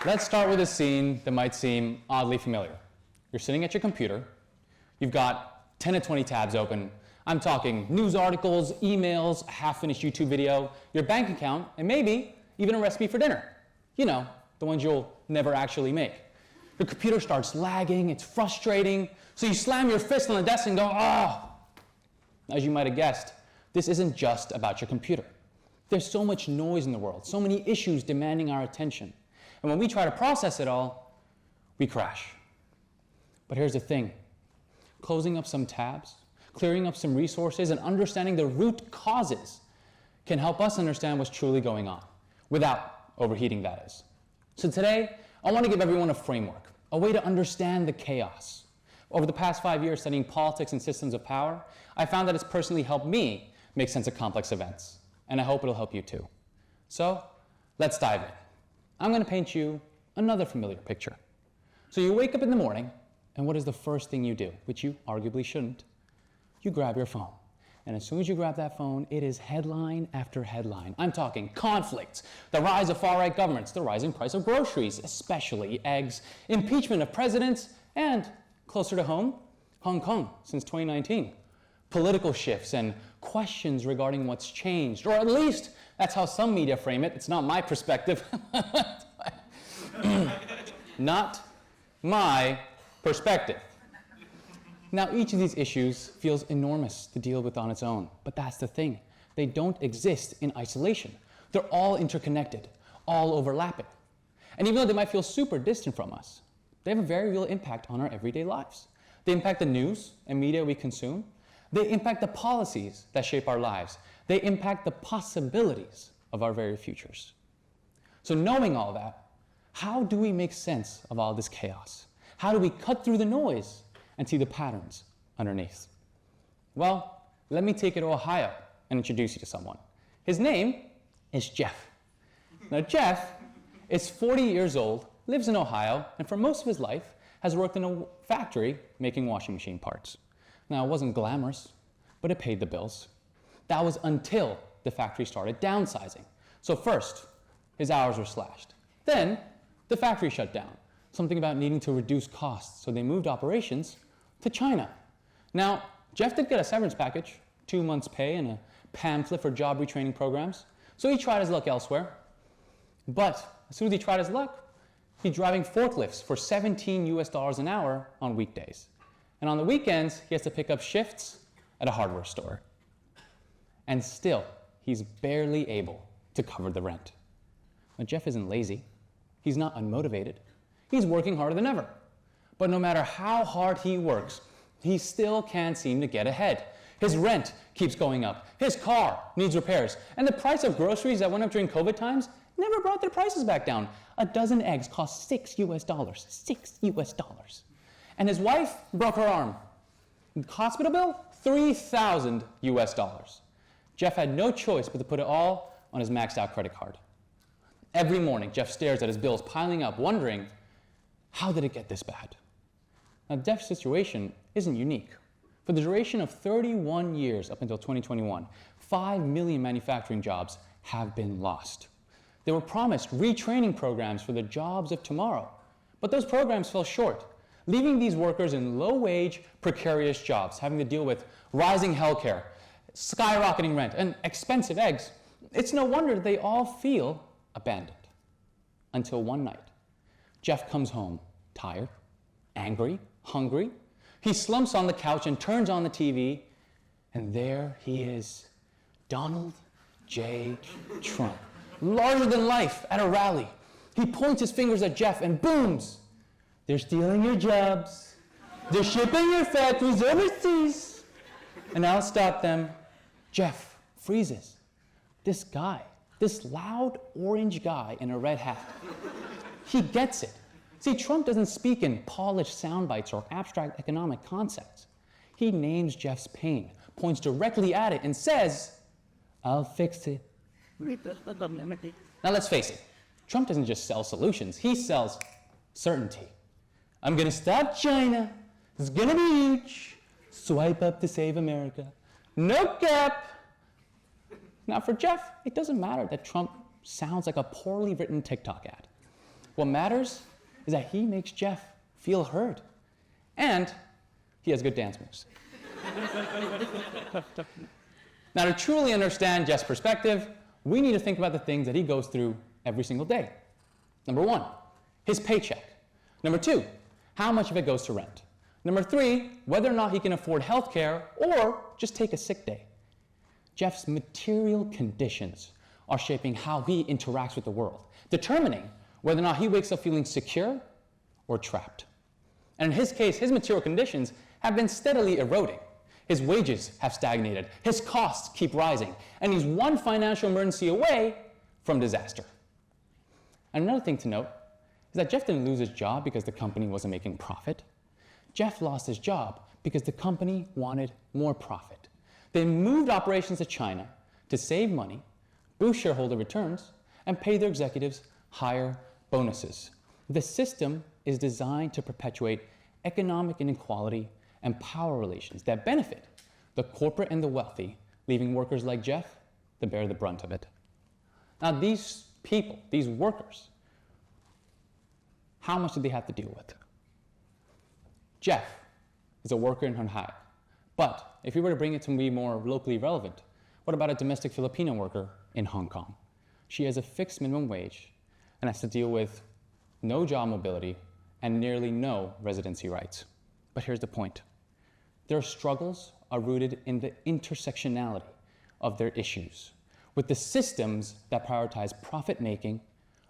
Let's start with a scene that might seem oddly familiar. You're sitting at your computer, you've got 10 to 20 tabs open. I'm talking news articles, emails, a half-finished YouTube video, your bank account, and maybe even a recipe for dinner. You know, the ones you'll never actually make. Your computer starts lagging, it's frustrating, so you slam your fist on the desk and go, "Ah!" As you might have guessed, this isn't just about your computer. There's so much noise in the world, so many issues demanding our attention. And when we try to process it all, we crash. But here's the thing. Closing up some tabs, clearing up some resources, and understanding the root causes can help us understand what's truly going on, without overheating, that is. So today, I want to give everyone a framework, a way to understand the chaos. Over the past 5 years studying politics and systems of power, I found that it's personally helped me make sense of complex events, and I hope it'll help you too. So, let's dive in. I'm going to paint you another familiar picture. So you wake up in the morning, and what is the first thing you do, which you arguably shouldn't? You grab your phone. And as soon as you grab that phone, it is headline after headline. I'm talking conflicts, the rise of far-right governments, the rising price of groceries, especially eggs, impeachment of presidents, and, closer to home, Hong Kong since 2019. Political shifts and questions regarding what's changed, or at least that's how some media frame it. It's not my perspective. Not my perspective. Now, each of these issues feels enormous to deal with on its own, but that's the thing. They don't exist in isolation. They're all interconnected, all overlapping. And even though they might feel super distant from us, they have a very real impact on our everyday lives. They impact the news and media we consume. They impact the policies that shape our lives. They impact the possibilities of our very futures. So knowing all that, how do we make sense of all this chaos? How do we cut through the noise and see the patterns underneath? Well, let me take you to Ohio and introduce you to someone. His name is Jeff. Now, Jeff is 40 years old, lives in Ohio, and for most of his life has worked in a factory making washing machine parts. Now, it wasn't glamorous, but it paid the bills. That was until the factory started downsizing. So first, his hours were slashed. Then, the factory shut down. Something about needing to reduce costs, so they moved operations to China. Now, Jeff did get a severance package, 2 months' pay and a pamphlet for job retraining programs, so he tried his luck elsewhere. But as soon as he tried his luck, he's driving forklifts for $17 an hour on weekdays. And on the weekends, he has to pick up shifts at a hardware store. And still, he's barely able to cover the rent. Now, Jeff isn't lazy. He's not unmotivated. He's working harder than ever. But no matter how hard he works, he still can't seem to get ahead. His rent keeps going up. His car needs repairs. And the price of groceries that went up during COVID times never brought their prices back down. A dozen eggs cost $6. $6. And his wife broke her arm. The hospital bill, $3,000. Jeff had no choice but to put it all on his maxed out credit card. Every morning, Jeff stares at his bills piling up, wondering, how did it get this bad? Now, Jeff's situation isn't unique. For the duration of 31 years up until 2021, 5 million manufacturing jobs have been lost. They were promised retraining programs for the jobs of tomorrow, but those programs fell short, leaving these workers in low-wage, precarious jobs, having to deal with rising healthcare, skyrocketing rent, and expensive eggs. It's no wonder they all feel abandoned. Until one night, Jeff comes home tired, angry, hungry. He slumps on the couch and turns on the TV, and there he is, Donald J. Trump, larger than life at a rally. He points his fingers at Jeff and booms. They're stealing your jobs. They're shipping your factories overseas. And I'll stop them. Jeff freezes. This guy, this loud orange guy in a red hat, he gets it. See, Trump doesn't speak in polished sound bites or abstract economic concepts. He names Jeff's pain, points directly at it, and says, I'll fix it. Now let's face it, Trump doesn't just sell solutions, he sells certainty. I'm gonna stop China, it's gonna be huge, swipe up to save America, no cap. Now for Jeff, it doesn't matter that Trump sounds like a poorly written TikTok ad. What matters is that he makes Jeff feel heard. And he has good dance moves. Now, to truly understand Jeff's perspective, we need to think about the things that he goes through every single day. Number 1, his paycheck. Number 2, how much of it goes to rent. Number 3, whether or not he can afford health care or just take a sick day. Jeff's material conditions are shaping how he interacts with the world, determining whether or not he wakes up feeling secure or trapped. And in his case, his material conditions have been steadily eroding. His wages have stagnated, his costs keep rising, and he's one financial emergency away from disaster. And another thing to note is that Jeff didn't lose his job because the company wasn't making profit. Jeff lost his job because the company wanted more profit. They moved operations to China to save money, boost shareholder returns, and pay their executives higher bonuses. The system is designed to perpetuate economic inequality and power relations that benefit the corporate and the wealthy, leaving workers like Jeff to bear the brunt of it. Now, these people, these workers, how much do they have to deal with? Jeff is a worker in Ohio. But if we were to bring it to be more locally relevant, what about a domestic Filipino worker in Hong Kong? She has a fixed minimum wage and has to deal with no job mobility and nearly no residency rights. But here's the point. Their struggles are rooted in the intersectionality of their issues, with the systems that prioritize profit-making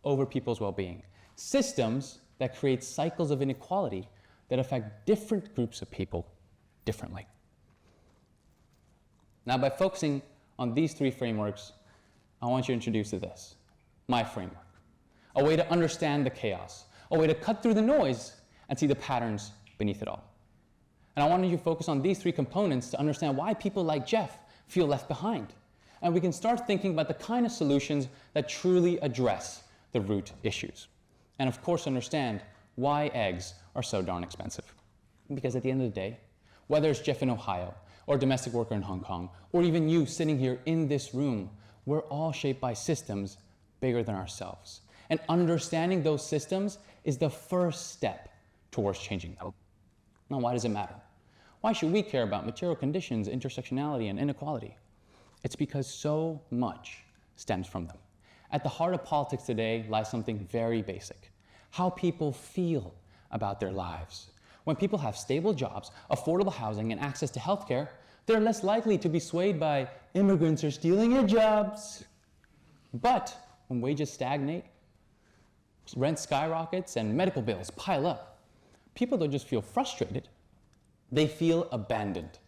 over people's well-being, systems that create cycles of inequality that affect different groups of people differently. Now, by focusing on these 3 frameworks, I want you to introduce you to this, my framework, a way to understand the chaos, a way to cut through the noise and see the patterns beneath it all. And I wanted you to focus on these 3 components to understand why people like Jeff feel left behind. And we can start thinking about the kind of solutions that truly address the root issues. And of course, understand why eggs are so darn expensive. Because at the end of the day, whether it's Jeff in Ohio, or a domestic worker in Hong Kong, or even you sitting here in this room, we're all shaped by systems bigger than ourselves. And understanding those systems is the first step towards changing them. Now, why does it matter? Why should we care about material conditions, intersectionality, and inequality? It's because so much stems from them. At the heart of politics today lies something very basic: how people feel about their lives. When people have stable jobs, affordable housing, and access to healthcare, they're less likely to be swayed by immigrants are stealing your jobs. But when wages stagnate, rent skyrockets, and medical bills pile up, people don't just feel frustrated, they feel abandoned.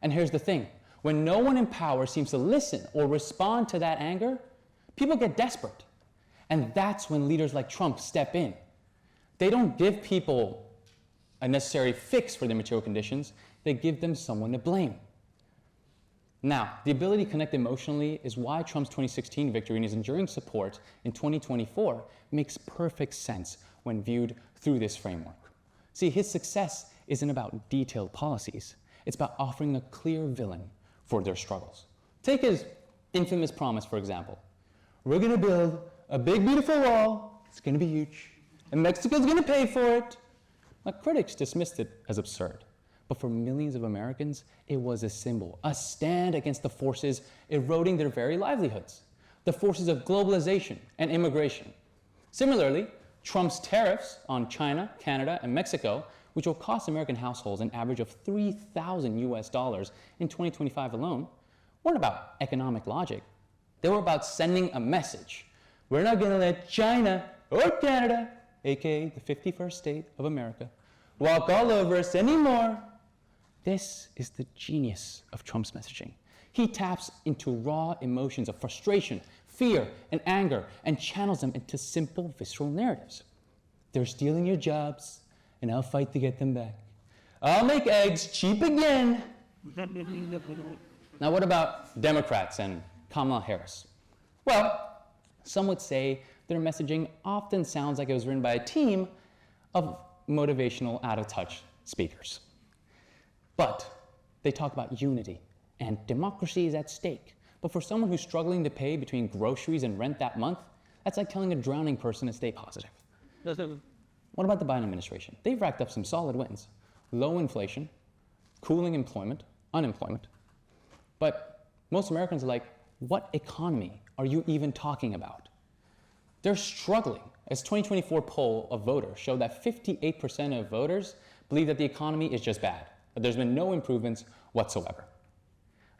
And here's the thing, when no one in power seems to listen or respond to that anger, people get desperate. And that's when leaders like Trump step in. They don't give people a necessary fix for their material conditions, they give them someone to blame. Now, the ability to connect emotionally is why Trump's 2016 victory and his enduring support in 2024 makes perfect sense when viewed through this framework. See, his success isn't about detailed policies, it's about offering a clear villain for their struggles. Take his infamous promise, for example. We're gonna build a big, beautiful wall, it's gonna be huge, and Mexico's gonna pay for it. Now, critics dismissed it as absurd, but for millions of Americans, it was a symbol, a stand against the forces eroding their very livelihoods, the forces of globalization and immigration. Similarly, Trump's tariffs on China, Canada, and Mexico, which will cost American households an average of $3,000 US in 2025 alone, weren't about economic logic. They were about sending a message. We're not gonna let China or Canada, aka the 51st state of America, walk all over us anymore. This is the genius of Trump's messaging. He taps into raw emotions of frustration, fear, and anger, and channels them into simple, visceral narratives. They're stealing your jobs, and I'll fight to get them back. I'll make eggs cheap again. Now, what about Democrats and Kamala Harris? Well, some would say their messaging often sounds like it was written by a team of motivational, out-of-touch speakers. But they talk about unity and democracy is at stake. But for someone who's struggling to pay between groceries and rent that month, that's like telling a drowning person to stay positive. What about the Biden administration? They've racked up some solid wins. Low inflation, cooling unemployment. But most Americans are like, what economy are you even talking about? They're struggling. As 2024 poll of voters showed that 58% of voters believe that the economy is just bad, that there's been no improvements whatsoever.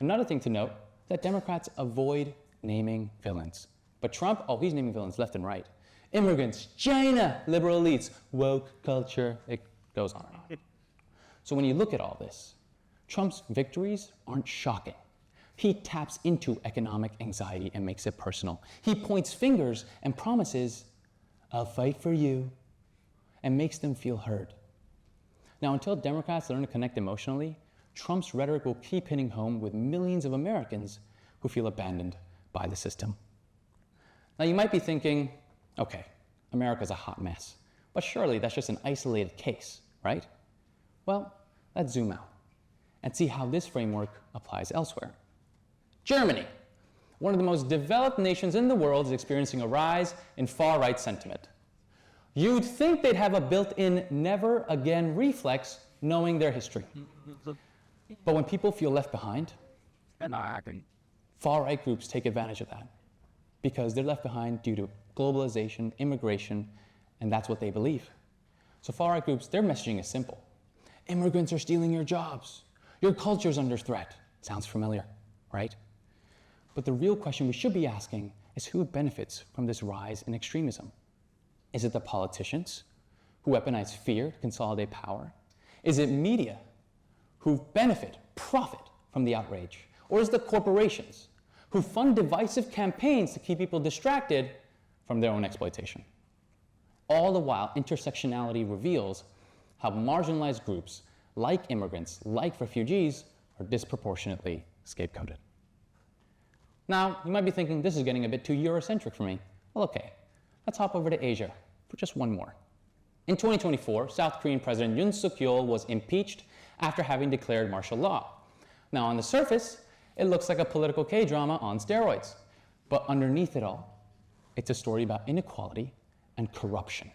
Another thing to note is that Democrats avoid naming villains. But Trump, oh, he's naming villains left and right. Immigrants, China, liberal elites, woke culture, it goes on and on. So when you look at all this, Trump's victories aren't shocking. He taps into economic anxiety and makes it personal. He points fingers and promises, I'll fight for you, and makes them feel heard. Now, until Democrats learn to connect emotionally, Trump's rhetoric will keep hitting home with millions of Americans who feel abandoned by the system. Now, you might be thinking, okay, America's a hot mess, but surely that's just an isolated case, right? Well, let's zoom out and see how this framework applies elsewhere. Germany, one of the most developed nations in the world, is experiencing a rise in far-right sentiment. You'd think they'd have a built-in never again reflex knowing their history. But when people feel left behind, far-right groups take advantage of that because they're left behind due to globalization, immigration, and that's what they believe. So far-right groups, their messaging is simple. Immigrants are stealing your jobs. Your culture's under threat. Sounds familiar, right? But the real question we should be asking is who benefits from this rise in extremism? Is it the politicians who weaponize fear to consolidate power? Is it media who profit from the outrage? Or is it the corporations who fund divisive campaigns to keep people distracted from their own exploitation? All the while, intersectionality reveals how marginalized groups like immigrants, like refugees, are disproportionately scapegoated. Now, you might be thinking, this is getting a bit too Eurocentric for me. Well, okay, let's hop over to Asia for just one more. In 2024, South Korean President Yoon Suk-yeol was impeached after having declared martial law. Now, on the surface, it looks like a political K-drama on steroids. But underneath it all, it's a story about inequality and corruption.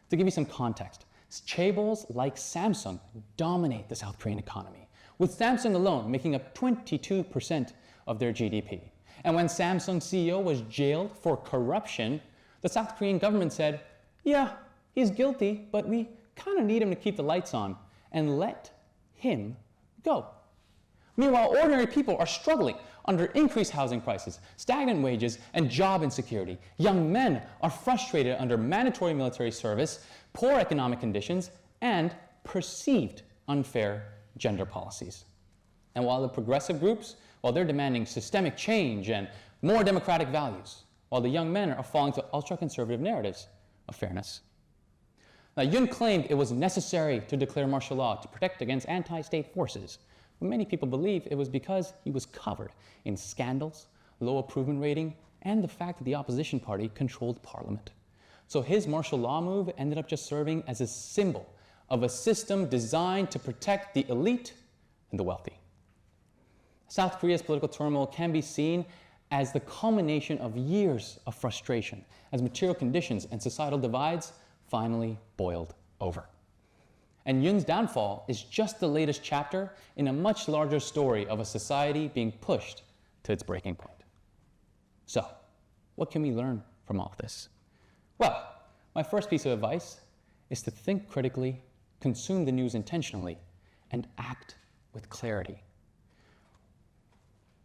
To give you some context, chaebols like Samsung dominate the South Korean economy, with Samsung alone making up 22% of their GDP. And when Samsung's CEO was jailed for corruption, the South Korean government said, yeah, he's guilty, but we kind of need him to keep the lights on, and let him go. Meanwhile, ordinary people are struggling under increased housing prices, stagnant wages, and job insecurity. Young men are frustrated under mandatory military service, poor economic conditions, and perceived unfair gender policies. And while the progressive groups, while they're demanding systemic change and more democratic values, while the young men are falling to ultra-conservative narratives of fairness. Now, Yoon claimed it was necessary to declare martial law to protect against anti-state forces, but many people believe it was because he was covered in scandals, low approval rating, and the fact that the opposition party controlled parliament. So his martial law move ended up just serving as a symbol of a system designed to protect the elite and the wealthy. South Korea's political turmoil can be seen as the culmination of years of frustration as material conditions and societal divides finally boiled over. And Yoon's downfall is just the latest chapter in a much larger story of a society being pushed to its breaking point. So, what can we learn from all of this? Well, my first piece of advice is to think critically, consume the news intentionally, and act with clarity.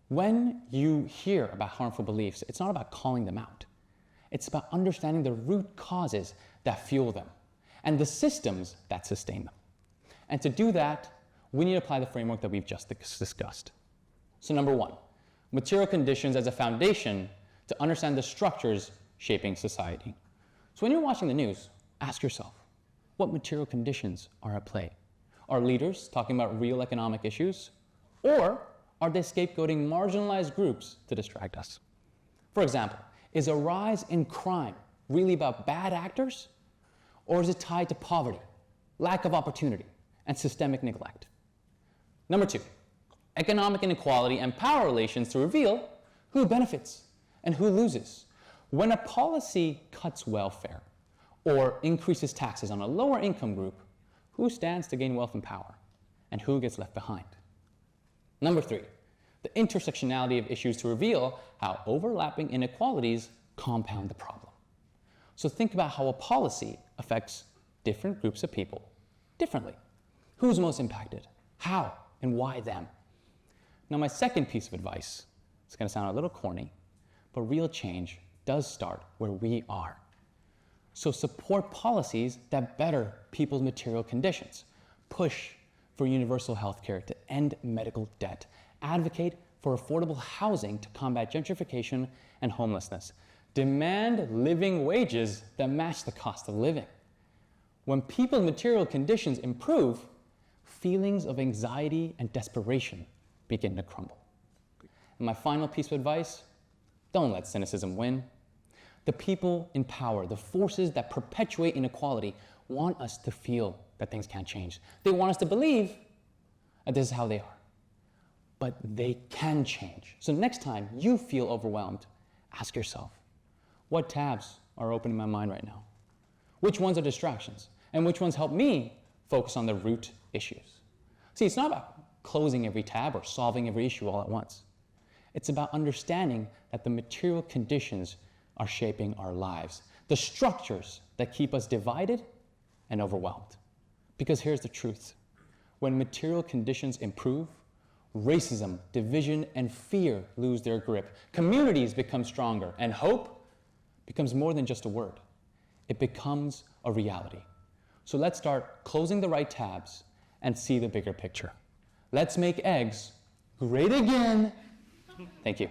When you hear about harmful beliefs, it's not about calling them out. It's about understanding the root causes that fuel them and the systems that sustain them. And to do that, we need to apply the framework that we've just discussed. So number one, material conditions as a foundation to understand the structures shaping society. So when you're watching the news, ask yourself, what material conditions are at play? Are leaders talking about real economic issues? Or are they scapegoating marginalized groups to distract us? For example, is a rise in crime really about bad actors? Or is it tied to poverty, lack of opportunity, and systemic neglect? Number two, economic inequality and power relations to reveal who benefits and who loses. When a policy cuts welfare, or increases taxes on a lower income group, who stands to gain wealth and power, and who gets left behind? Number 3, the intersectionality of issues to reveal how overlapping inequalities compound the problem. So think about how a policy affects different groups of people differently. Who's most impacted? How and why them? Now, my second piece of advice, it's going to sound a little corny, but real change does start where we are. So support policies that better people's material conditions. Push for universal health care to end medical debt. Advocate for affordable housing to combat gentrification and homelessness. Demand living wages that match the cost of living. When people's material conditions improve, feelings of anxiety and desperation begin to crumble. And my final piece of advice, don't let cynicism win. The people in power, the forces that perpetuate inequality, want us to feel that things can't change. They want us to believe that this is how they are. But they can change. So next time you feel overwhelmed, ask yourself, what tabs are open in my mind right now? Which ones are distractions? And which ones help me focus on the root issues? See, it's not about closing every tab or solving every issue all at once. It's about understanding that the material conditions are shaping our lives, the structures that keep us divided and overwhelmed. Because here's the truth. When material conditions improve, racism, division, and fear lose their grip. Communities become stronger, and hope becomes more than just a word. It becomes a reality. So let's start closing the right tabs and see the bigger picture. Let's make eggs great again. Thank you.